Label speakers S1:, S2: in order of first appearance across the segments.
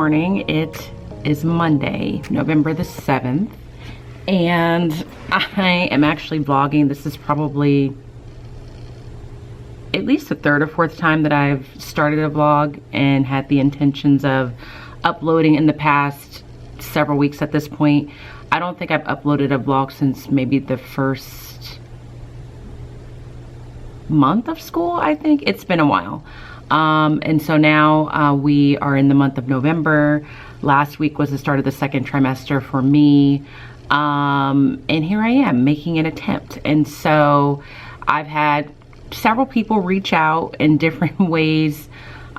S1: morning. It is Monday, November the 7th, and I am actually vlogging. This is probably at least the third or fourth time that I've started a vlog and had the intentions of uploading in the past several weeks at this point. I don't think I've uploaded a vlog since maybe the first month of school. I think it's been a while. And so now we are in the month of November. Last week was the start of the second trimester for me. And here I am making an attempt. And so I've had several people reach out in different ways,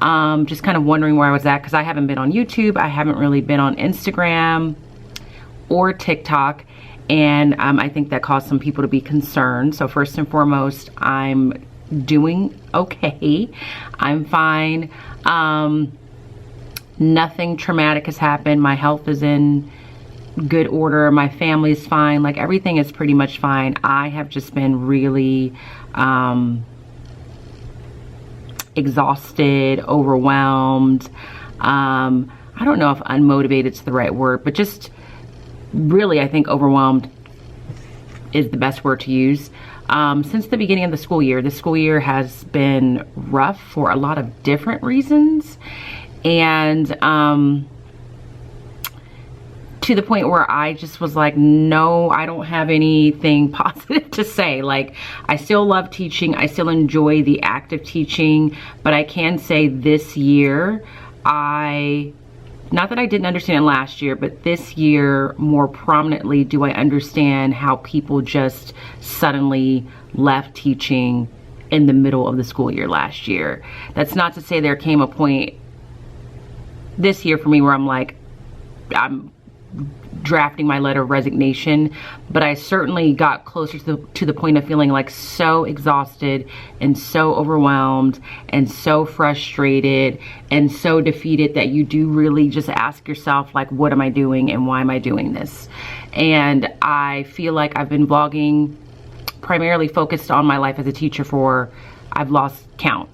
S1: just kind of wondering where I was at, because I haven't been on YouTube. I haven't really been on Instagram or TikTok. And I think that caused some people to be concerned. So first and foremost, I'm doing okay. I'm fine. Nothing traumatic has happened. My health is in good order. My family's fine. Like, everything is pretty much fine. I have just been really exhausted, overwhelmed. I don't know if unmotivated is the right word, but just really, I think overwhelmed is the best word to use. Since the beginning of the school year has been rough for a lot of different reasons. And to the point where I just was like, no, I don't have anything positive to say. Like, I still love teaching. I still enjoy the act of teaching. But I can say this year, not that I didn't understand it last year, but this year more prominently do I understand how people just suddenly left teaching in the middle of the school year last year. That's not to say there came a point this year for me where I'm drafting my letter of resignation, but I certainly got closer to the point of feeling like so exhausted and so overwhelmed and so frustrated and so defeated that you do really just ask yourself, like, what am I doing and why am I doing this? And I feel like I've been vlogging primarily focused on my life as a teacher for, I've lost count,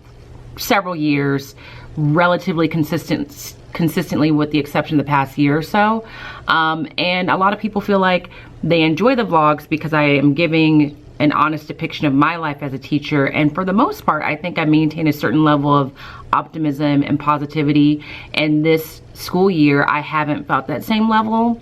S1: several years, relatively consistently with the exception of the past year or so. And a lot of people feel like they enjoy the vlogs because I am giving an honest depiction of my life as a teacher. And for the most part, I think I maintain a certain level of optimism and positivity. And this school year, I haven't felt that same level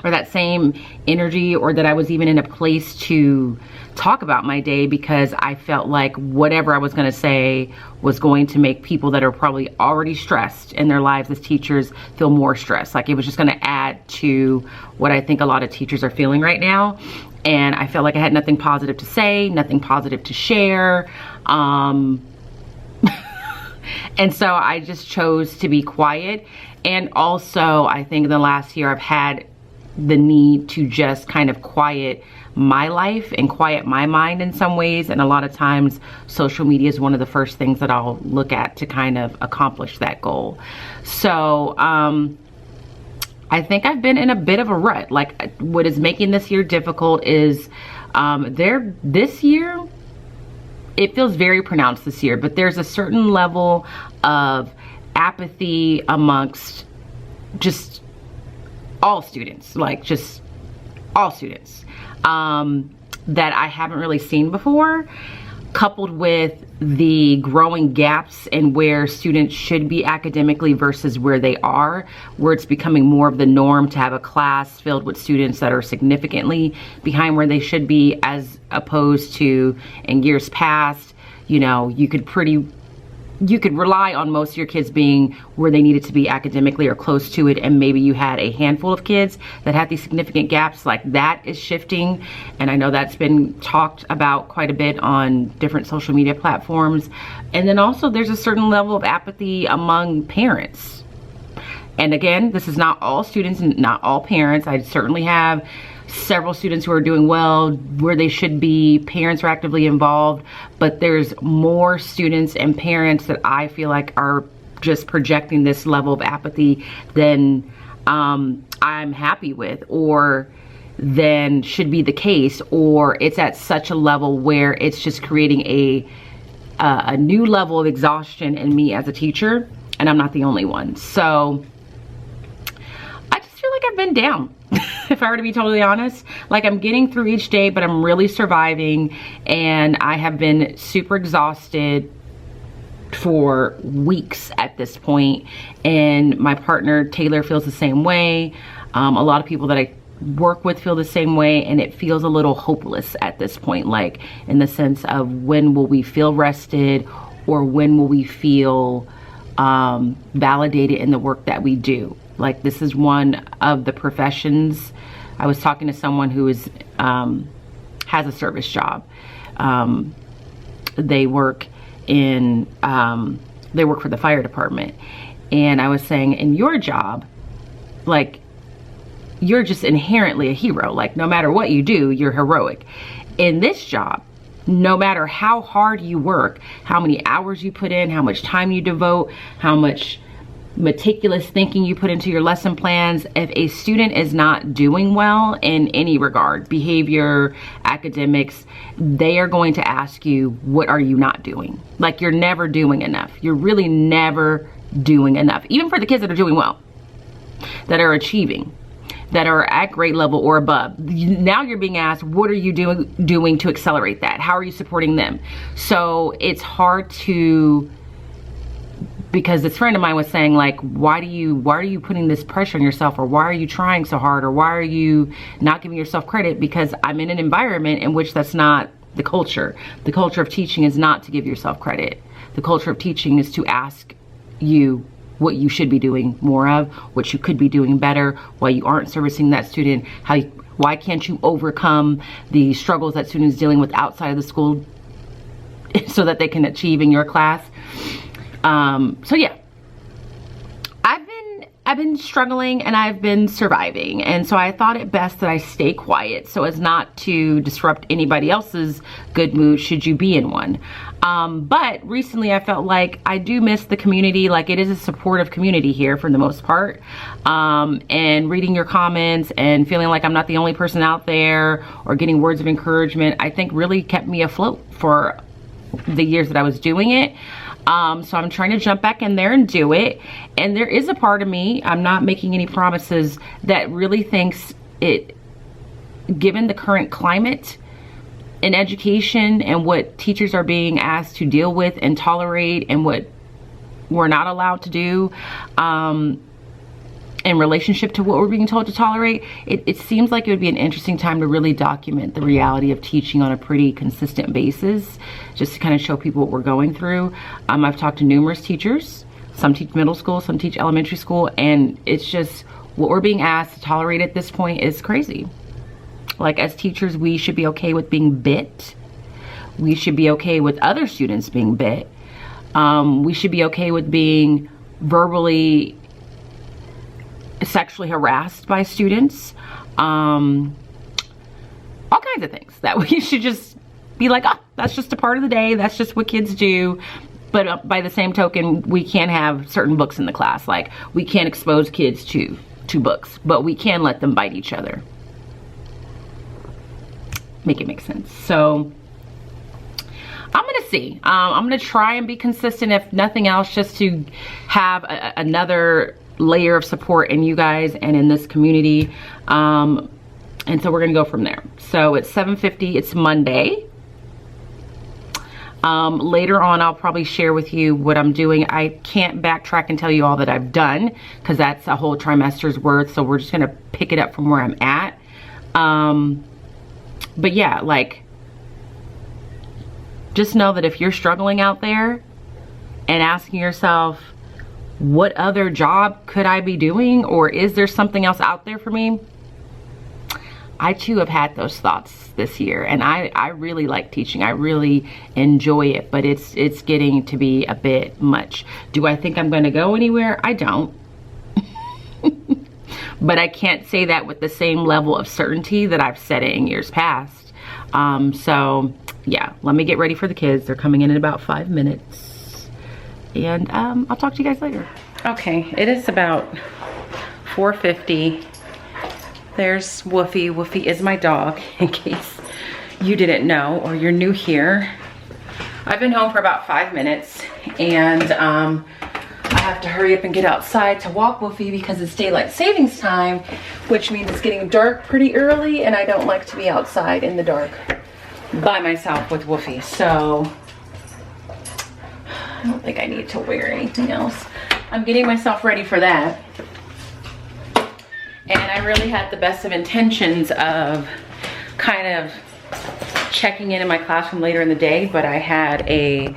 S1: or that same energy, or that I was even in a place to talk about my day, because I felt like whatever I was going to say was going to make people that are probably already stressed in their lives as teachers feel more stressed. Like, it was just going to add to what I think a lot of teachers are feeling right now. And I felt like I had nothing positive to say, nothing positive to share. And so I just chose to be quiet. And also, I think in the last year I've had the need to just kind of quiet my life and quiet my mind in some ways. And a lot of times social media is one of the first things that I'll look at to kind of accomplish that goal. So I think I've been in a bit of a rut. Like, what is making this year difficult is this year, it feels very pronounced this year, but there's a certain level of apathy amongst just all students, like just all students, that I haven't really seen before, coupled with the growing gaps in where students should be academically versus where they are, where it's becoming more of the norm to have a class filled with students that are significantly behind where they should be, as opposed to in years past, you know, you could rely on most of your kids being where they needed to be academically or close to it, and maybe you had a handful of kids that had these significant gaps. Like, that is shifting, and I know that's been talked about quite a bit on different social media platforms. And then also there's a certain level of apathy among parents. And again, this is not all students and not all parents. I certainly have several students who are doing well where they should be. Parents are actively involved, but there's more students and parents that I feel like are just projecting this level of apathy than I'm happy with, or than should be the case, or it's at such a level where it's just creating a new level of exhaustion in me as a teacher, and I'm not the only one. So I've been down, if I were to be totally honest. Like, I'm getting through each day, but I'm really surviving, and I have been super exhausted for weeks at this point, and my partner Taylor feels the same way. A lot of people that I work with feel the same way, and it feels a little hopeless at this point, like in the sense of when will we feel rested, or when will we feel validated in the work that we do. Like, this is one of the professions. I was talking to someone who is has a service job. They work for the fire department, and I was saying, in your job, like, you're just inherently a hero. Like, no matter what you do, you're heroic. In this job, no matter how hard you work, how many hours you put in, how much time you devote, how much meticulous thinking you put into your lesson plans, if a student is not doing well in any regard, behavior, academics, they are going to ask you, what are you not doing? Like, you're never doing enough. You're really never doing enough. Even for the kids that are doing well, that are achieving, that are at grade level or above. Now you're being asked, what are you doing to accelerate that? How are you supporting them? So it's hard to, because this friend of mine was saying, like, why are you putting this pressure on yourself, or why are you trying so hard, or why are you not giving yourself credit? Because I'm in an environment in which that's not the culture. The culture of teaching is not to give yourself credit. The culture of teaching is to ask you what you should be doing more of, what you could be doing better, why you aren't servicing that student, why can't you overcome the struggles that students dealing with outside of the school so that they can achieve in your class. So yeah, I've been struggling, and I've been surviving, and so I thought it best that I stay quiet so as not to disrupt anybody else's good mood should you be in one. But recently I felt like I do miss the community. Like, it is a supportive community here for the most part, and reading your comments and feeling like I'm not the only person out there, or getting words of encouragement, I think really kept me afloat for the years that I was doing it. So I'm trying to jump back in there and do it. And there is a part of me, I'm not making any promises, that really thinks it, given the current climate in education and what teachers are being asked to deal with and tolerate, and what we're not allowed to do, in relationship to what we're being told to tolerate, it seems like it would be an interesting time to really document the reality of teaching on a pretty consistent basis, just to kind of show people what we're going through. I've talked to numerous teachers. Some teach middle school, some teach elementary school, and it's just what we're being asked to tolerate at this point is crazy. Like, as teachers, we should be okay with being bit. We should be okay with other students being bit. We should be okay with being verbally, sexually harassed by students. All kinds of things that we should just be like, oh, that's just a part of the day. That's just what kids do. But by the same token, we can't have certain books in the class. Like, we can't expose kids to books, but we can let them bite each other. Make it make sense. So I'm gonna see. I'm gonna try and be consistent, if nothing else, just to have another layer of support in you guys and in this community. And so we're gonna go from there. So it's 7:50, it's Monday. Later on, I'll probably share with you what I'm doing. I can't backtrack and tell you all that I've done, because that's a whole trimester's worth. So we're just gonna pick it up from where I'm at. But yeah, like, just know that if you're struggling out there and asking yourself, what other job could I be doing? Or is there something else out there for me? I too have had those thoughts this year, and I really like teaching. I really enjoy it, but it's getting to be a bit much. Do I think I'm gonna go anywhere? I don't. But I can't say that with the same level of certainty that I've said it in years past. So yeah, let me get ready for the kids. They're coming in about 5 minutes. And I'll talk to you guys later. Okay, it is about 4:50. There's Woofy. Woofy is my dog, in case you didn't know or you're new here. I've been home for about 5 minutes, and I have to hurry up and get outside to walk Woofy because it's daylight savings time, which means it's getting dark pretty early, and I don't like to be outside in the dark by myself with Woofy. So I don't think I need to wear anything else. I'm getting myself ready for that. And I really had the best of intentions of kind of checking in my classroom later in the day, but I had a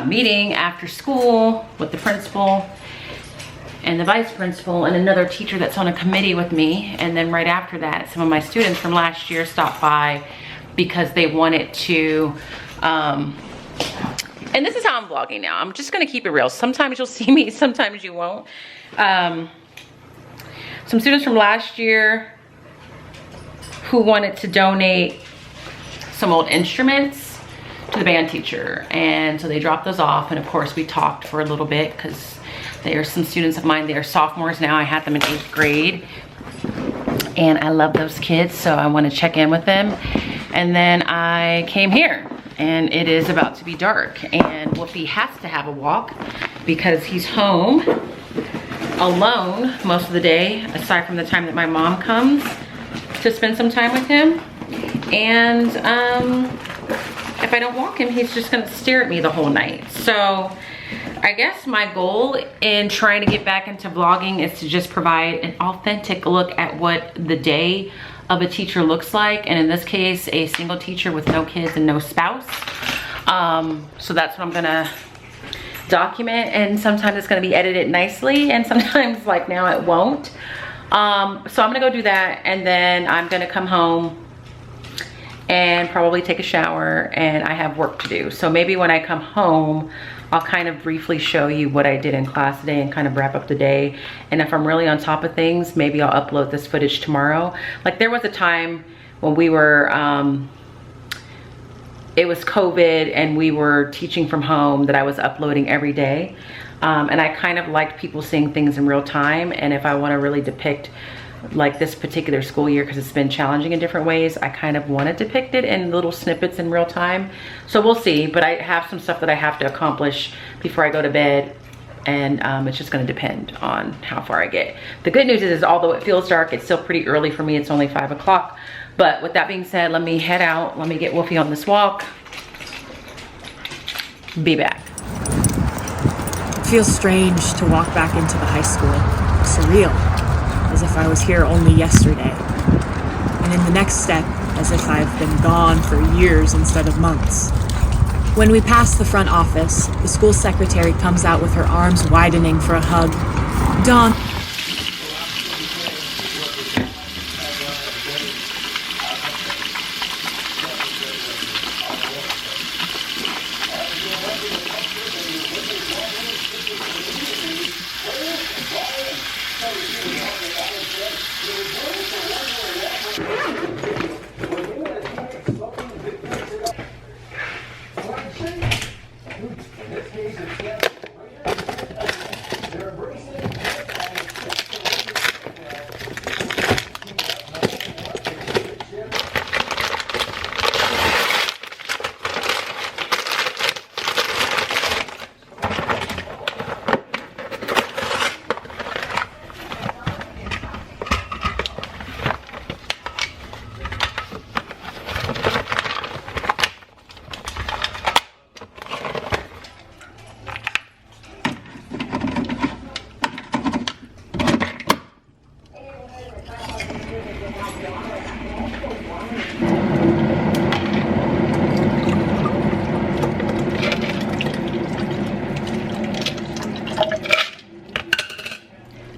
S1: meeting after school with the principal and the vice principal and another teacher that's on a committee with me. And then right after that, some of my students from last year stopped by because they wanted to, and this is how I'm vlogging now. I'm just gonna keep it real. Sometimes you'll see me, sometimes you won't. Some students from last year who wanted to donate some old instruments to the band teacher. And so they dropped those off. And of course we talked for a little bit because they are some students of mine. They are sophomores now. I had them in 8th grade. And I love those kids, so I want to check in with them. And then I came here and it is about to be dark. And Woofy has to have a walk because he's home alone most of the day, aside from the time that my mom comes to spend some time with him. And if I don't walk him, he's just gonna stare at me the whole night. So I guess my goal in trying to get back into vlogging is to just provide an authentic look at what the day of a teacher looks like. And in this case, a single teacher with no kids and no spouse. So that's what I'm gonna document, and sometimes it's gonna be edited nicely and sometimes like now it won't. So I'm gonna go do that, and then I'm gonna come home and probably take a shower, and I have work to do. So maybe when I come home, I'll kind of briefly show you what I did in class today and kind of wrap up the day. And if I'm really on top of things, maybe I'll upload this footage tomorrow. Like there was a time when we were, it was COVID and we were teaching from home that I was uploading every day. And I kind of liked people seeing things in real time. And if I want to really depict like this particular school year, because it's been challenging in different ways, I kind of want to depict it in little snippets in real time. So we'll see, but I have some stuff that I have to accomplish before I go to bed. And it's just going to depend on how far I get. The good news is although it feels dark, it's still pretty early for me. It's only 5 o'clock. But with that being said, let me head out. Let me get Woofy on this walk. Be back.
S2: It feels strange to walk back into the high school. Surreal, as if I was here only yesterday. And in the next step, as if I've been gone for years instead of months. When we pass the front office, the school secretary comes out with her arms widening for a hug. Dawn.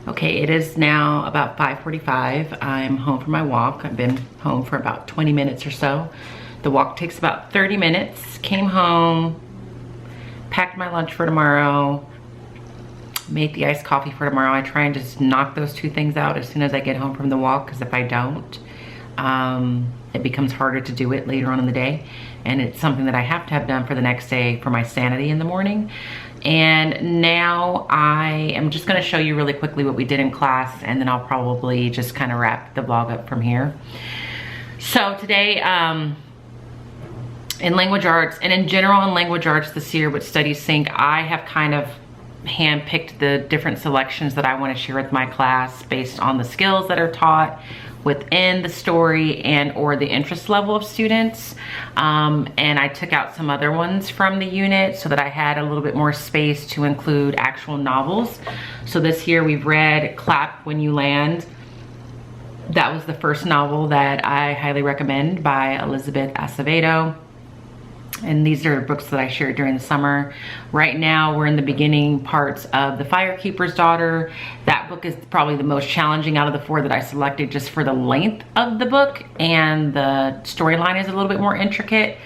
S1: Okay, it is now about 5:45. I'm home from my walk. I've been home for about 20 minutes or so. The walk takes about 30 minutes. Came home, packed my lunch for tomorrow, made the iced coffee for tomorrow. I try and just knock those two things out as soon as I get home from the walk, because if I don't, it becomes harder to do it later on in the day. And it's something that I have to have done for the next day for my sanity in the morning. And now I am just gonna show you really quickly what we did in class, and then I'll probably just kind of wrap the vlog up from here. So today, in language arts, and in general in language arts this year with Study Sync, I have kind of handpicked the different selections that I want to share with my class based on the skills that are taught within the story and or the interest level of students. And I took out some other ones from the unit so that I had a little bit more space to include actual novels. So this year we've read Clap When You Land. That was the first novel that I highly recommend by Elizabeth Acevedo. And these are books that I shared during the summer. Right now, we're in the beginning parts of The Firekeeper's Daughter. That book is probably the most challenging out of the 4 that I selected just for the length of the book, and the storyline is a little bit more intricate.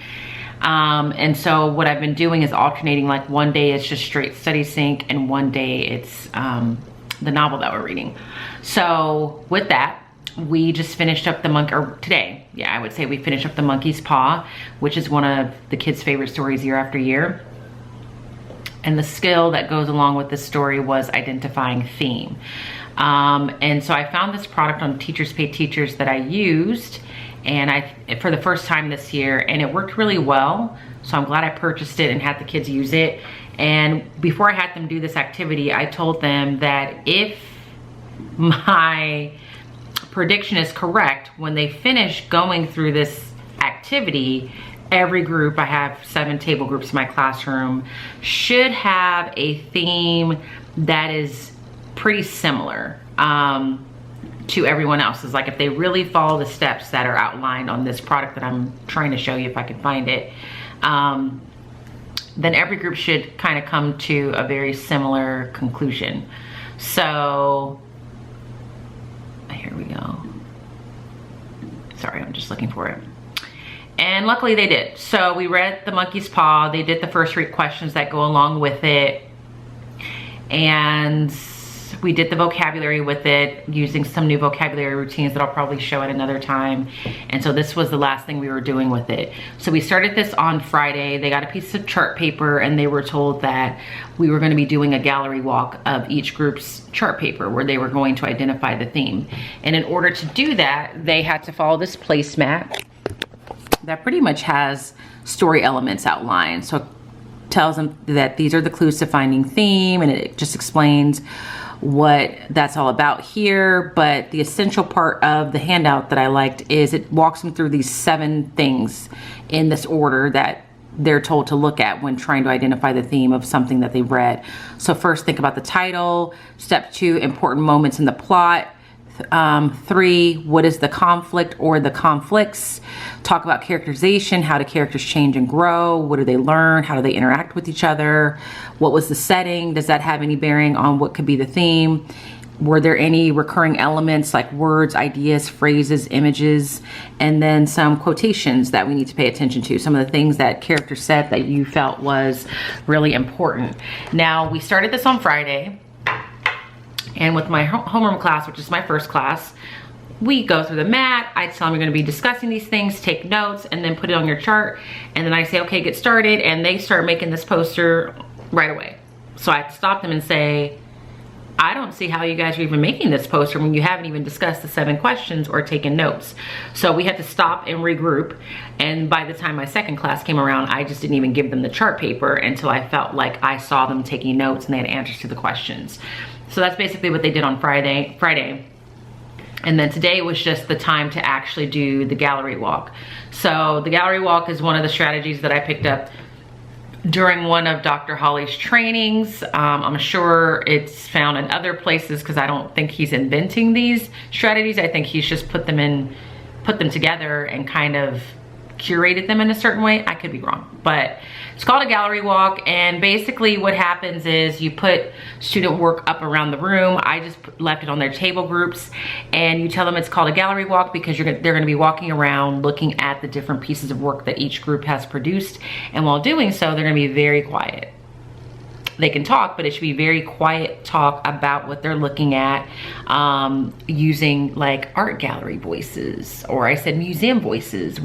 S1: And so what I've been doing is alternating, like one day it's just straight study sync, and one day it's the novel that we're reading. So with that, we just finished up today, I would say we finished up The Monkey's Paw, which is one of the kids' favorite stories year after year. And the skill that goes along with this story was identifying theme. And so I found this product on Teachers Pay Teachers that I used, and for the first time this year, and it worked really well. So I'm glad I purchased it and had the kids use it. And before I had them do this activity, I told them that if my prediction is correct, when they finish going through this activity, every group, I have 7 table groups in my classroom, should have a theme that is pretty similar to everyone else's. Like if they really follow the steps that are outlined on this product that I'm trying to show you if I can find it, then every group should kind of come to a very similar conclusion. So here we go. Sorry, I'm just looking for it. And luckily they did. So we read The Monkey's Paw. They did the first 3 questions that go along with it. And we did the vocabulary with it, using some new vocabulary routines that I'll probably show at another time. And so this was the last thing we were doing with it. So we started this on Friday. They got a piece of chart paper, and they were told that we were going to be doing a gallery walk of each group's chart paper where they were going to identify the theme. And in order to do that, they had to follow this placemat that pretty much has story elements outlined. So it tells them that these are the clues to finding theme, and it just explains what that's all about here. But the essential part of the handout that I liked is it walks them through these 7 things in this order that they're told to look at when trying to identify the theme of something that they read. So first, think about the title. Step 2, important moments in the plot. 3, what is the conflict or the conflicts? Talk about characterization. How do characters change and grow? What do they learn? How do they interact with each other? What was the setting? Does that have any bearing on what could be the theme? Were there any recurring elements like words, ideas, phrases, images, and then some quotations that we need to pay attention to? Some of the things that characters said that you felt was really important. Now, we started this on Friday. And with my homeroom class, which is my first class, we go through the mat. I tell them you're going to be discussing these things, take notes, and then put it on your chart. And then I say, okay, get started. And they start making this poster right away. So I stop them and say, I don't see how you guys are even making this poster when you haven't even discussed the 7 questions or taken notes. So we had to stop and regroup. And by the time my second class came around, I just didn't even give them the chart paper until I felt like I saw them taking notes and they had answers to the questions. So that's basically what they did on Friday. And then today was just the time to actually do the gallery walk. So the gallery walk is one of the strategies that I picked up during one of Dr. Holly's trainings. I'm sure it's found in other places because I don't think he's inventing these strategies. I think he's just put them together and kind of curated them in a certain way. I could be wrong, but it's called a gallery walk. And basically what happens is you put student work up around the room. I just left it on their table groups, and you tell them it's called a gallery walk because they're going to be walking around looking at the different pieces of work that each group has produced. And while doing so, they're going to be very quiet. They can talk, but it should be very quiet talk about what they're looking at, using like art gallery voices, or I said museum voices.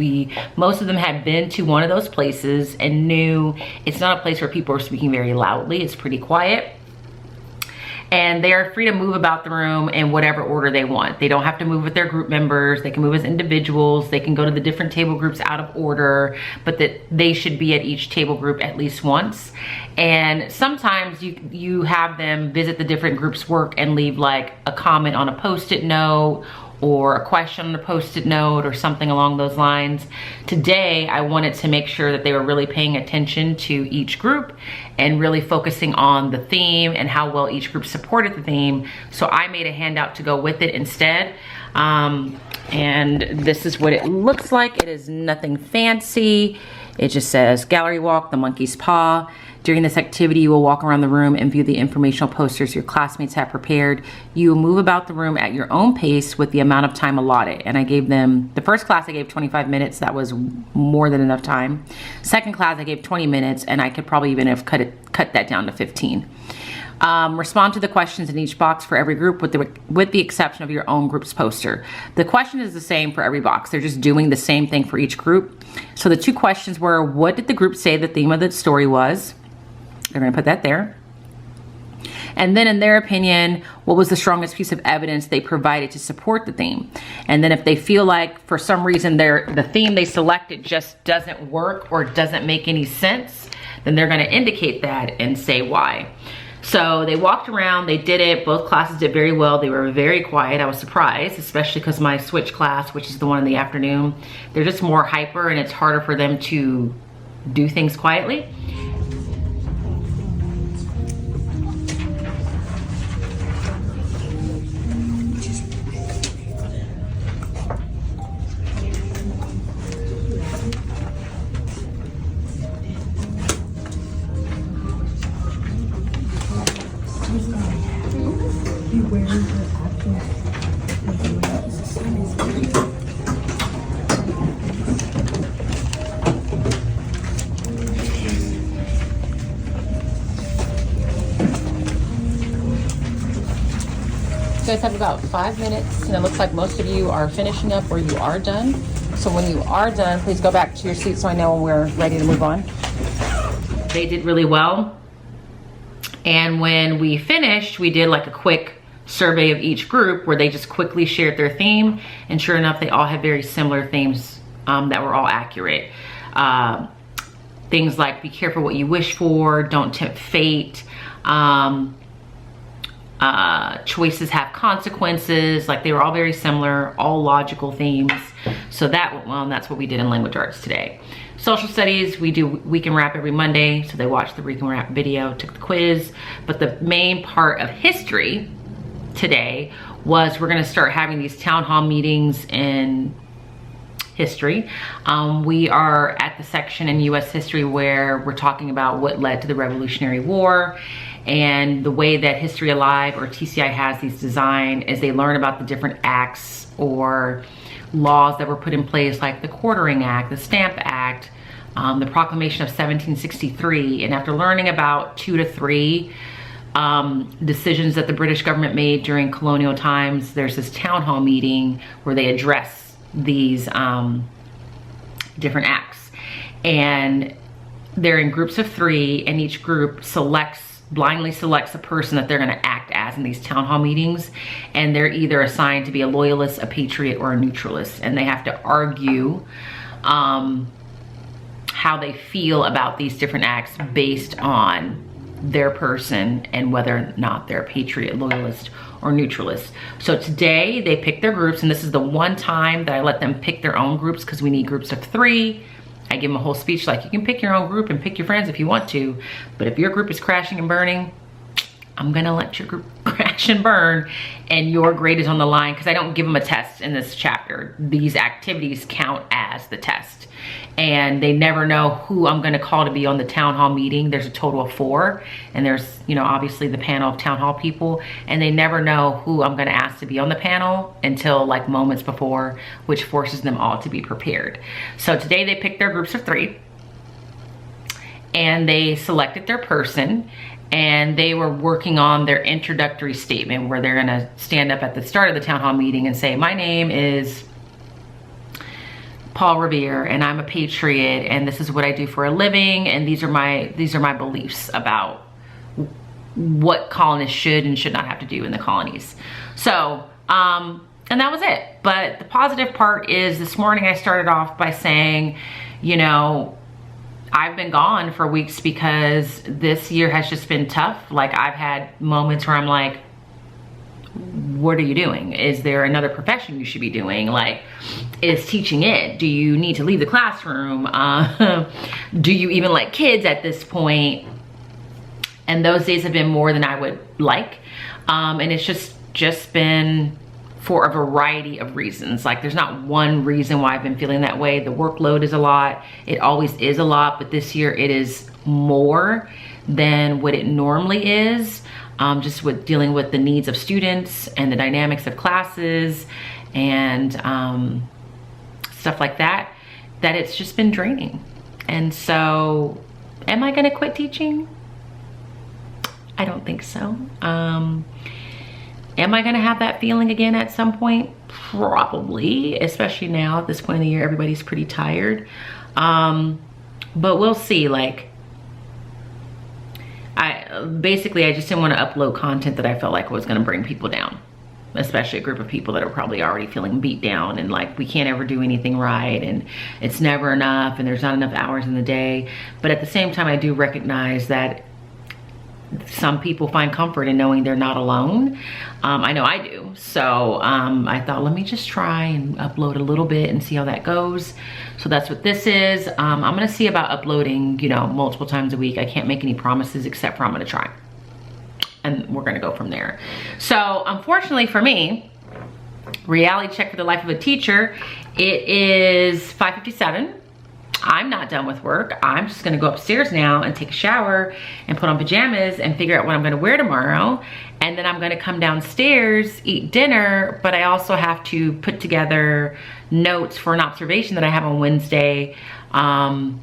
S1: Most of them had been to one of those places and knew it's not a place where people are speaking very loudly. It's pretty quiet. and they are free to move about the room in whatever order they want. They don't have to move with their group members. They can move as individuals. They can go to the different table groups out of order, but that they should be at each table group at least once. And sometimes you have them visit the different groups' work and leave like a comment on a Post-it note or a question on a Post-it note or something along those lines. Today, I wanted to make sure that they were really paying attention to each group and really focusing on the theme and how well each group supported the theme. So I made a handout to go with it instead. And this is what it looks like. It is nothing fancy. It just says gallery walk, the monkey's paw. During this activity, you will walk around the room and view the informational posters your classmates have prepared. You will move about the room at your own pace with the amount of time allotted. And I gave them, the first class I gave 25 minutes. That was more than enough time. Second class I gave 20 minutes, and I could probably even have cut that down to 15. Respond to the questions in each box for every group with the exception of your own group's poster. The question is the same for every box. They're just doing the same thing for each group. So the two questions were, what did the group say the theme of the story was? They're going to put that there. And then in their opinion, what was the strongest piece of evidence they provided to support the theme? And then if they feel like for some reason the theme they selected just doesn't work or doesn't make any sense, then they're going to indicate that and say why. So they walked around, they did it. Both classes did very well. They were very quiet. I was surprised, especially because my switch class, which is the one in the afternoon, they're just more hyper and it's harder for them to do things quietly. You guys have about 5 minutes, and it looks like most of you are finishing up or you are done. So when you are done, please go back to your seat so I know when we're ready to move on. They did really well. And when we finished, we did like a quick survey of each group where they just quickly shared their theme. And sure enough, they all had very similar themes that were all accurate. Things like be careful what you wish for, don't tempt fate, choices have consequences. Like they were all very similar, all logical themes. So that's what we did in language arts today. Social studies, we do week and wrap every Monday. So they watched the week and wrap video, took the quiz. But the main part of history today was we're gonna start having these town hall meetings in history. We are at the section in US history where we're talking about what led to the Revolutionary War. And the way that History Alive or TCI has these designed is they learn about the different acts or laws that were put in place, like the Quartering Act, the Stamp Act, the Proclamation of 1763. And after learning about 2 to 3 decisions that the British government made during colonial times, there's this town hall meeting where they address these different acts. And they're in groups of 3, and each group blindly selects a person that they're going to act as in these town hall meetings, and they're either assigned to be a loyalist, a patriot, or a neutralist, and they have to argue how they feel about these different acts based on their person and whether or not they're a patriot, loyalist, or neutralist. So today they pick their groups, and this is the one time that I let them pick their own groups because we need groups of 3. I give them a whole speech like, you can pick your own group and pick your friends if you want to, but if your group is crashing and burning, I'm gonna let your group crash and burn, and your grade is on the line, because I don't give them a test in this chapter. These activities count as the test, and they never know who I'm gonna call to be on the town hall meeting. There's a total of 4, and there's, you know, obviously the panel of town hall people, and they never know who I'm gonna ask to be on the panel until like moments before, which forces them all to be prepared. So today they picked their groups of 3, and they selected their person, and they were working on their introductory statement where they're gonna stand up at the start of the town hall meeting and say, my name is Paul Revere, and I'm a patriot, and this is what I do for a living, and these are my beliefs about what colonists should and should not have to do in the colonies. So, and that was it. But the positive part is this morning I started off by saying, you know, I've been gone for weeks because this year has just been tough. Like, I've had moments where I'm like, what are you doing? Is there another profession you should be doing? Like, is teaching it? Do you need to leave the classroom? Do you even like kids at this point? And those days have been more than I would like. And it's just been for a variety of reasons. Like, there's not one reason why I've been feeling that way. The workload is a lot. It always is a lot, but this year it is more than what it normally is. Just with dealing with the needs of students and the dynamics of classes and stuff like that, that it's just been draining. And so, am I gonna quit teaching? I don't think so. Am I gonna have that feeling again at some point? Probably, especially now at this point in the year, everybody's pretty tired. But we'll see. Like, I just didn't want to upload content that I felt like was gonna bring people down, especially a group of people that are probably already feeling beat down and like, we can't ever do anything right and it's never enough and there's not enough hours in the day. But at the same time, I do recognize that some people find comfort in knowing they're not alone. I know I do. So I thought, let me just try and upload a little bit and see how that goes. So that's what this is. I'm gonna see about uploading, you know, multiple times a week. I can't make any promises except for I'm gonna try. And we're gonna go from there. So unfortunately for me, reality check for the life of a teacher, it is 5:57. I'm not done with work. I'm just gonna go upstairs now and take a shower and put on pajamas and figure out what I'm gonna wear tomorrow. And then I'm gonna come downstairs, eat dinner, but I also have to put together notes for an observation that I have on Wednesday. An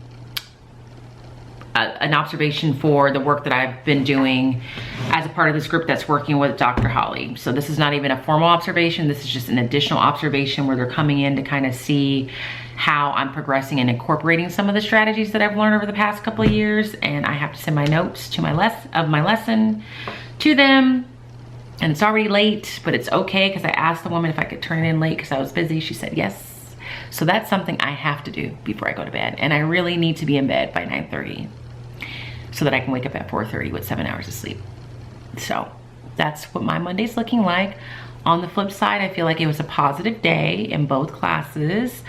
S1: observation for the work that I've been doing as a part of this group that's working with Dr. Holly. So this is not even a formal observation. This is just an additional observation where they're coming in to kind of see how I'm progressing and incorporating some of the strategies that I've learned over the past couple of years. And I have to send my notes to my lesson to them. And it's already late, but it's okay because I asked the woman if I could turn it in late because I was busy. She said yes. So that's something I have to do before I go to bed. And I really need to be in bed by 9:30 so that I can wake up at 4:30 with 7 hours of sleep. So that's what my Monday's looking like. On the flip side, I feel like it was a positive day in both classes.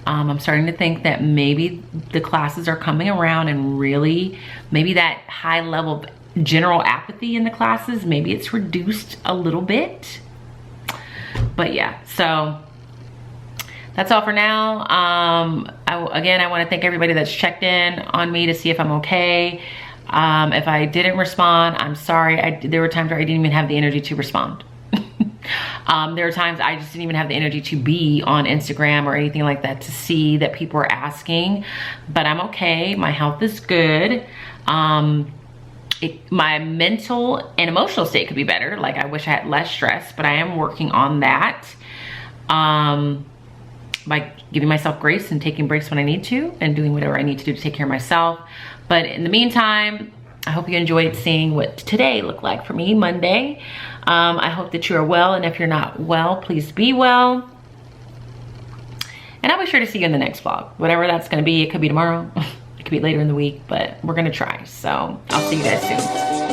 S1: I'm starting to think that maybe the classes are coming around and really, maybe that high level of general apathy in the classes, maybe it's reduced a little bit. But yeah, so that's all for now. Again, I want to thank everybody that's checked in on me to see if I'm okay. If I didn't respond, I'm sorry. There were times where I didn't even have the energy to respond. There are times I just didn't even have the energy to be on Instagram or anything like that to see that people are asking, but I'm okay. My health is good. My mental and emotional state could be better. Like, I wish I had less stress, but I am working on that by giving myself grace and taking breaks when I need to and doing whatever I need to do to take care of myself. But in the meantime, I hope you enjoyed seeing what today looked like for me, Monday. I hope that you are well, and if you're not well, please be well. And I'll be sure to see you in the next vlog. Whatever that's gonna be, it could be tomorrow, it could be later in the week, but we're gonna try. So I'll see you guys soon.